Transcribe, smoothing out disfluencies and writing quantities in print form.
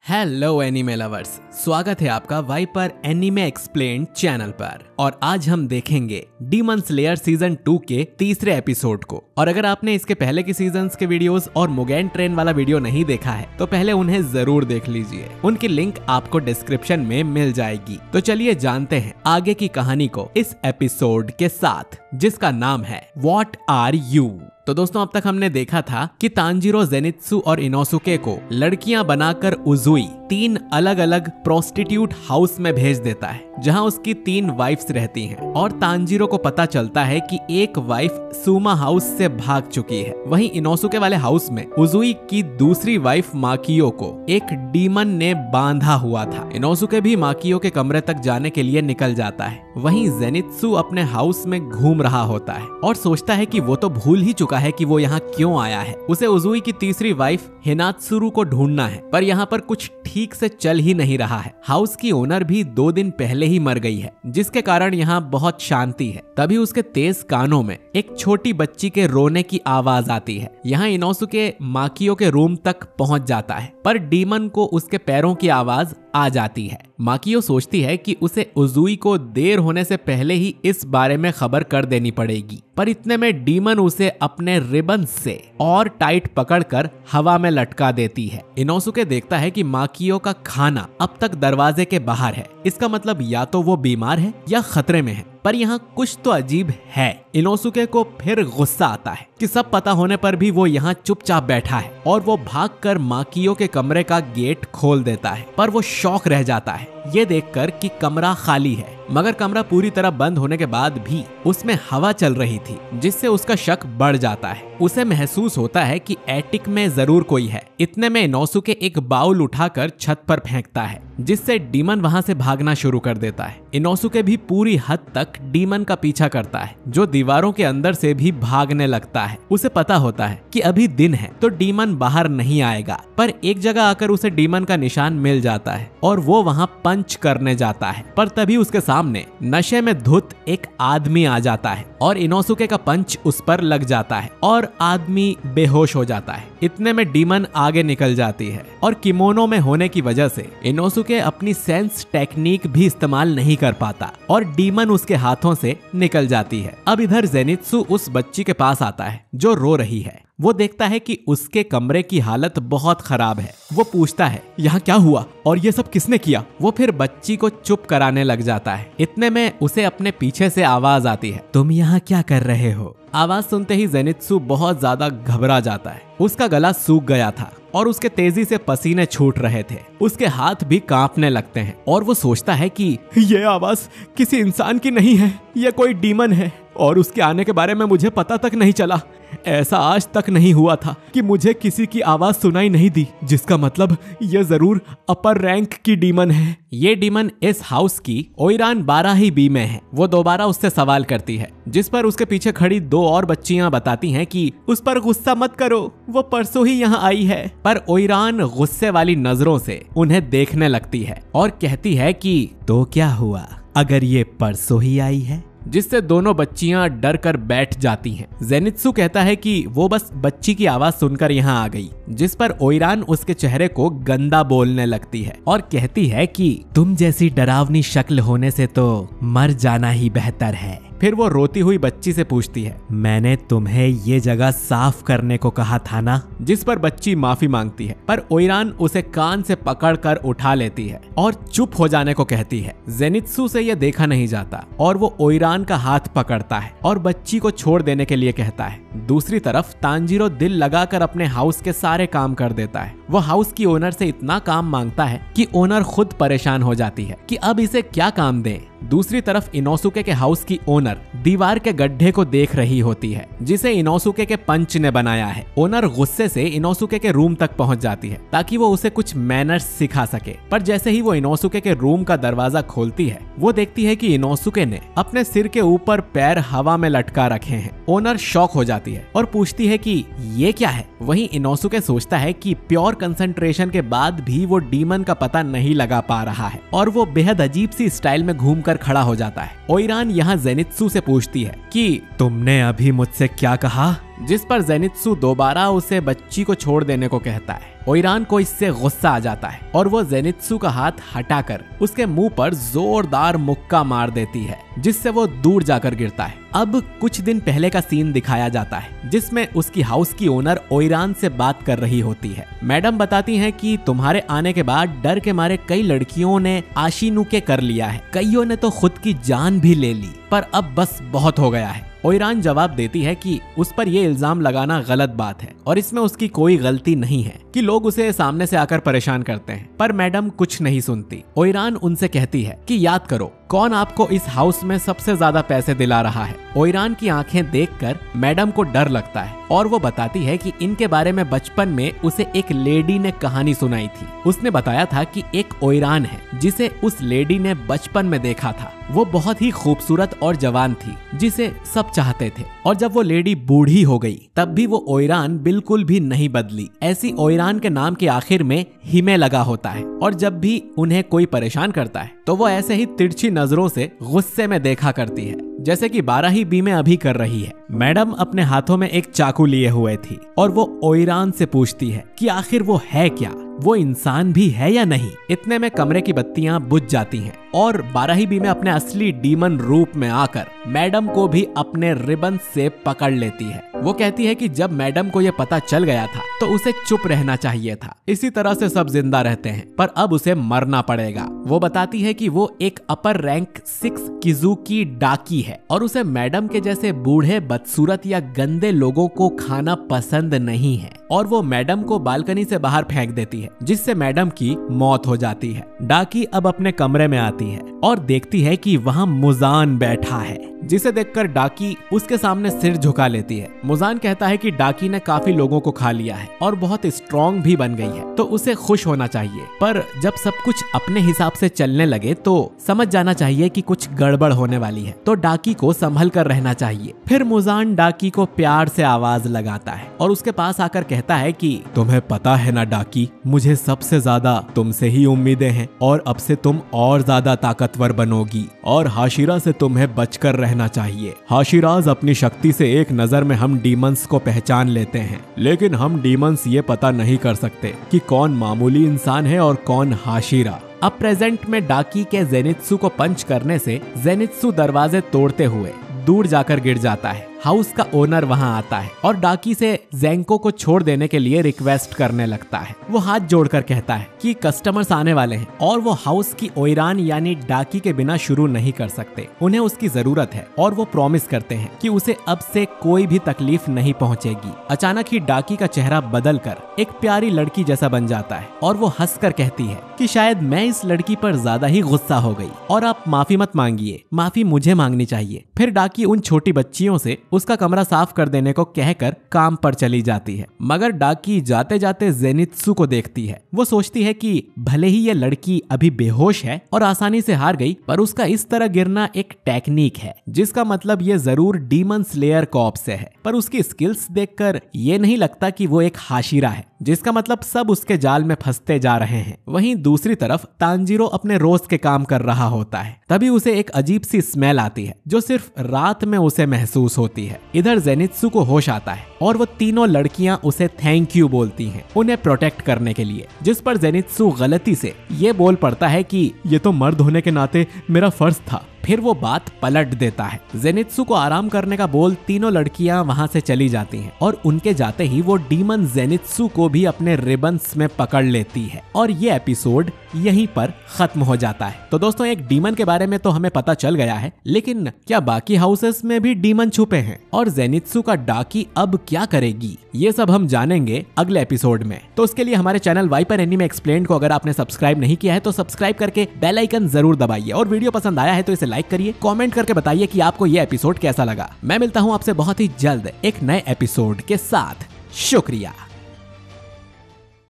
Hello anime lovers, स्वागत है आपका वाइपर एनीमे एक्सप्लेन्ड चैनल पर। और आज हम देखेंगे डीमन स्लेयर सीजन 2 के तीसरे एपिसोड को। और अगर आपने इसके पहले की सीजन्स के वीडियोस और मुगेन ट्रेन वाला वीडियो नहीं देखा है तो पहले उन्हें जरूर देख लीजिए, उनकी लिंक आपको डिस्क्रिप्शन में मिल जाएगी। तो चलिए जानते हैं आगे की कहानी को इस एपिसोड के साथ, जिसका नाम है व्हाट आर यू। तो दोस्तों, अब तक हमने देखा था कि तांजीरो जेनित्सु और इनोसुके को लड़कियां बनाकर उजुई 3 अलग अलग प्रोस्टिट्यूट हाउस में भेज देता है, जहां उसकी 3 वाइफ्स रहती हैं। और तांजीरो को पता चलता है कि एक वाइफ सुमा हाउस से भाग चुकी है। वहीं इनोसुके वाले हाउस में उजुई की दूसरी वाइफ माकियो को एक डीमन ने बांधा हुआ था। इनोसुके भी माकियो के कमरे तक जाने के लिए निकल जाता है। वहीं जेनित्सु अपने हाउस में घूम रहा होता है और सोचता है कि वो तो भूल ही चुका है कि वो यहाँ क्यों आया है। उसे उजुई की तीसरी वाइफ हिनात्सुरु को ढूंढना है, पर यहाँ पर कुछ ठीक से चल ही नहीं रहा है। हाउस की ओनर भी 2 दिन पहले ही मर गई है, जिसके कारण यहाँ बहुत शांति है। तभी उसके तेज कानों में एक छोटी बच्ची के रोने की आवाज आती है। यहाँ इनोसुके माकियो के रूम तक पहुंच जाता है, पर डीमन को उसके पैरों की आवाज आ जाती है। माकियो सोचती है कि उसे उजुई को देर होने से पहले ही इस बारे में खबर कर देनी पड़ेगी, पर इतने में डीमन उसे अपने रिबन से और टाइट पकड़कर हवा में लटका देती है। इनोसुके देखता है कि माकियो का खाना अब तक दरवाजे के बाहर है। इसका मतलब या तो वो बीमार है या खतरे में है, पर यहाँ कुछ तो अजीब है। इनोसुके को फिर गुस्सा आता है कि सब पता होने पर भी वो यहाँ चुपचाप बैठा है, और वो भागकर माकियो के कमरे का गेट खोल देता है। पर वो शॉक रह जाता है ये देखकर कि कमरा खाली है, मगर कमरा पूरी तरह बंद होने के बाद भी उसमें हवा चल रही थी, जिससे उसका शक बढ़ जाता है। उसे महसूस होता है कि एटिक में जरूर कोई है। इतने में इनोसुके एक बाउल उठाकर छत पर फेंकता है, जिससे डीमन वहां से भागना शुरू कर देता है। इनोसुके भी पूरी हद तक डीमन का पीछा करता है, जो दीवारों के अंदर से भी भागने लगता है। उसे पता होता है कि अभी दिन है तो डीमन बाहर नहीं आएगा, पर एक जगह आकर उसे डीमन का निशान मिल जाता है और वो वहां पंच करने जाता है। पर तभी उसके सामने नशे में धुत एक आदमी आ जाता है और इनोसुके का पंच उस पर लग जाता है और आदमी बेहोश हो जाता है। इतने में डीमन आगे निकल जाती है, और किमोनो में होने की वजह से इनोसुके अपनी सेंस टेक्निक भी इस्तेमाल नहीं कर पाता और डीमन उसके हाथों से निकल जाती है। अब इधर जेनित्सु उस बच्ची के पास आता है जो रो रही है। वो देखता है कि उसके कमरे की हालत बहुत खराब है। वो पूछता है यहाँ क्या हुआ और ये सब किसने किया। वो फिर बच्ची को चुप कराने लग जाता है। इतने में उसे अपने पीछे से आवाज आती है, तुम यहाँ क्या कर रहे हो। आवाज सुनते ही जेनित्सु बहुत ज्यादा घबरा जाता है। उसका गला सूख गया था और उसके तेजी से पसीने छूट रहे थे। उसके हाथ भी कांपने लगते हैं और वो सोचता है कि ये आवाज किसी इंसान की नहीं है, ये कोई डीमन है, और उसके आने के बारे में मुझे पता तक नहीं चला। ऐसा आज तक नहीं हुआ था कि मुझे किसी की आवाज सुनाई नहीं दी, जिसका मतलब ये जरूर अपर रैंक की डीमन है। ये डीमन इस हाउस की ओइरान 12 बी में है। वो दोबारा उससे सवाल करती है, जिस पर उसके पीछे खड़ी 2 और बच्चियां बताती हैं कि उस पर गुस्सा मत करो, वो परसों ही यहाँ आई है। पर ओइरान गुस्से वाली नजरों से उन्हें देखने लगती है और कहती है कि तो क्या हुआ अगर ये परसों ही आई है, जिससे दोनों बच्चियां डर कर बैठ जाती हैं। जेनित्सु कहता है कि वो बस बच्ची की आवाज सुनकर यहाँ आ गई, जिस पर ओइरान उसके चेहरे को गंदा बोलने लगती है और कहती है कि तुम जैसी डरावनी शक्ल होने से तो मर जाना ही बेहतर है। फिर वो रोती हुई बच्ची से पूछती है, मैंने तुम्हें ये जगह साफ करने को कहा था ना, जिस पर बच्ची माफी मांगती है। पर ओइरान उसे कान से पकड़कर उठा लेती है और चुप हो जाने को कहती है। जेनित्सु से यह देखा नहीं जाता और वो ओइरान का हाथ पकड़ता है और बच्ची को छोड़ देने के लिए कहता है। दूसरी तरफ तांजीरो दिल लगाकर अपने हाउस के सारे काम कर देता है। वो हाउस की ओनर से इतना काम मांगता है कि ओनर खुद परेशान हो जाती है कि अब इसे क्या काम दे। दूसरी तरफ इनोसुके के हाउस की ओनर दीवार के गड्ढे को देख रही होती है, जिसे इनोसुके के पंच ने बनाया है। ओनर गुस्से से इनोसुके के रूम तक पहुंच जाती है ताकि वो उसे कुछ मैनर्स सिखा सके। पर जैसे ही वो इनोसुके के रूम का दरवाजा खोलती है, वो देखती है कि इनोसुके ने अपने सिर के ऊपर पैर हवा में लटका रखे हैं। ओनर शॉक हो जाती है और पूछती है कि ये क्या है। वहीं इनोसुके सोचता है कि प्योर कंसंट्रेशन के बाद भी वो डीमन का पता नहीं लगा पा रहा है, और वो बेहद अजीब सी स्टाइल में घूमकर खड़ा हो जाता है। ओइरान यहाँ जेनित्सु से पूछती है कि तुमने अभी मुझसे क्या कहा। जिस पर जेनित्सु दोबारा उसे बच्ची को छोड़ देने को कहता है। ओइरान को इससे गुस्सा आ जाता है और वो जेनित्सु का हाथ हटाकर उसके मुंह पर जोरदार मुक्का मार देती है, जिससे वो दूर जाकर गिरता है। अब कुछ दिन पहले का सीन दिखाया जाता है जिसमें उसकी हाउस की ओनर ओइरान से बात कर रही होती है। मैडम बताती हैं कि तुम्हारे आने के बाद डर के मारे कई लड़कियों ने आशिनुके कर लिया है, कईयों ने तो खुद की जान भी ले ली, पर अब बस बहुत हो गया है। ओइरान जवाब देती है कि उस पर यह इल्जाम लगाना गलत बात है और इसमें उसकी कोई गलती नहीं है कि लोग उसे सामने से आकर परेशान करते हैं, पर मैडम कुछ नहीं सुनती। ओइरान उनसे कहती है कि याद करो कौन आपको इस हाउस में सबसे ज्यादा पैसे दिला रहा है। ओइरान की आंखें देखकर मैडम को डर लगता है और वो बताती है कि इनके बारे में बचपन में उसे एक लेडी ने कहानी सुनाई थी। उसने बताया था कि एक ओइरान है जिसे उस लेडी ने बचपन में देखा था। वो बहुत ही खूबसूरत और जवान थी जिसे सब चाहते थे, और जब वो लेडी बूढ़ी हो गई तब भी वो ओइरान बिल्कुल भी नहीं बदली। ऐसी ओइरान के नाम के आखिर में हिमे लगा होता है और जब भी उन्हें कोई परेशान करता है तो वो ऐसे ही तिरछी नजरों से गुस्से में देखा करती है, जैसे कि 12 बी में अभी कर रही है। मैडम अपने हाथों में एक चाकू लिए हुए थी और वो ओइरान से पूछती है कि आखिर वो है क्या, वो इंसान भी है या नहीं। इतने में कमरे की बत्तियां बुझ जाती हैं और 12 बी में अपने असली डीमन रूप में आकर मैडम को भी अपने रिबन से पकड़ लेती है। वो कहती है कि जब मैडम को ये पता चल गया था तो उसे चुप रहना चाहिए था, इसी तरह से सब जिंदा रहते हैं, पर अब उसे मरना पड़ेगा। वो बताती है कि वो एक अपर रैंक 6 किजुकी डाकी है और उसे मैडम के जैसे बूढ़े, बदसूरत या गंदे लोगों को खाना पसंद नहीं है, और वो मैडम को बालकनी से बाहर फेंक देती है, जिससे मैडम की मौत हो जाती है। डाकी अब अपने कमरे में आती है और देखती है कि वहाँ मुजान बैठा है, जिसे देखकर डाकी उसके सामने सिर झुका लेती है। मुजान कहता है कि डाकी ने काफी लोगों को खा लिया है और बहुत स्ट्रॉन्ग भी बन गई है, तो उसे खुश होना चाहिए, पर जब सब कुछ अपने हिसाब से चलने लगे तो समझ जाना चाहिए कि कुछ गड़बड़ होने वाली है, तो डाकी को संभल कर रहना चाहिए। फिर मुजान डाकी को प्यार से आवाज लगाता है और उसके पास आकर कहता है कि तुम्हें पता है ना डाकी, मुझे सबसे ज्यादा तुमसे ही उम्मीदें हैं और अब से तुम और ज्यादा ताकतवर बनोगी और हाशिरा से तुम्हें बचकर रहना चाहिए। हाशिराज अपनी शक्ति से एक नजर में हम डीमंस को पहचान लेते हैं, लेकिन हम डीमंस ये पता नहीं कर सकते कि कौन मामूली इंसान है और कौन हाशिरा। अब प्रेजेंट में डाकी के जेनित्सु को पंच करने से जेनित्सु दरवाजे तोड़ते हुए दूर जाकर गिर जाता है। हाउस का ओनर वहां आता है और डाकी से जेंको को छोड़ देने के लिए रिक्वेस्ट करने लगता है। वो हाथ जोड़कर कहता है कि कस्टमर्स आने वाले हैं और वो हाउस की ओइरान यानी डाकी के बिना शुरू नहीं कर सकते। उन्हें उसकी जरूरत है और वो प्रॉमिस करते हैं कि उसे अब से कोई भी तकलीफ नहीं पहुंचेगी। अचानक ही डाकी का चेहरा बदल कर एक प्यारी लड़की जैसा बन जाता है और वो हंसकर कहती है कि शायद मैं इस लड़की पर ज्यादा ही गुस्सा हो गई और आप माफी मत मांगिए, माफी मुझे मांगनी चाहिए। फिर डाकी उन छोटी बच्चियों से उसका कमरा साफ कर देने को कहकर काम पर चली जाती है, मगर डाकी जाते जाते जेनित्सु को देखती है। वो सोचती है कि भले ही ये लड़की अभी बेहोश है और आसानी से हार गई, पर उसका इस तरह गिरना एक टेक्निक है, जिसका मतलब ये जरूर डीमन स्लेयर कॉर्प से है। पर उसकी स्किल्स देखकर ये नहीं लगता कि वो एक हाशिरा है, जिसका मतलब सब उसके जाल में फंसते जा रहे हैं। वहीं दूसरी तरफ तांजीरो अपने रोज के काम कर रहा होता है, तभी उसे एक अजीब सी स्मेल आती है जो सिर्फ रात में उसे महसूस होती है। इधर जेनित्सु को होश आता है और वो तीनों लड़कियां उसे थैंक यू बोलती हैं उन्हें प्रोटेक्ट करने के लिए, जिस पर जेनित्सु गलती से ये बोल पड़ता है कि ये तो मर्द होने के नाते मेरा फर्ज था। फिर वो बात पलट देता है। जेनित्सु को आराम करने का बोल तीनों लड़कियां वहां से चली जाती हैं और उनके जाते ही वो डीमन जेनित्सु को भी अपने रिबन्स में पकड़ लेती है और ये एपिसोड यहीं पर खत्म हो जाता है। तो दोस्तों, एक डीमन के बारे में तो हमें पता चल गया है, लेकिन क्या बाकी हाउसेस में भी डीमन छुपे हैं और जेनित्सु का डाकी अब क्या करेगी, ये सब हम जानेंगे अगले एपिसोड में। तो उसके लिए हमारे चैनल वाइपर एनीमे एक्सप्लेन्ड को अगर आपने सब्सक्राइब नहीं किया है तो सब्सक्राइब करके बेल आइकन जरूर दबाइए और वीडियो पसंद आया है तो इसे लाइक करिए, कमेंट करके बताइए कि आपको ये एपिसोड कैसा लगा। मैं मिलता हूँ आपसे बहुत ही जल्द एक नए एपिसोड के साथ। शुक्रिया।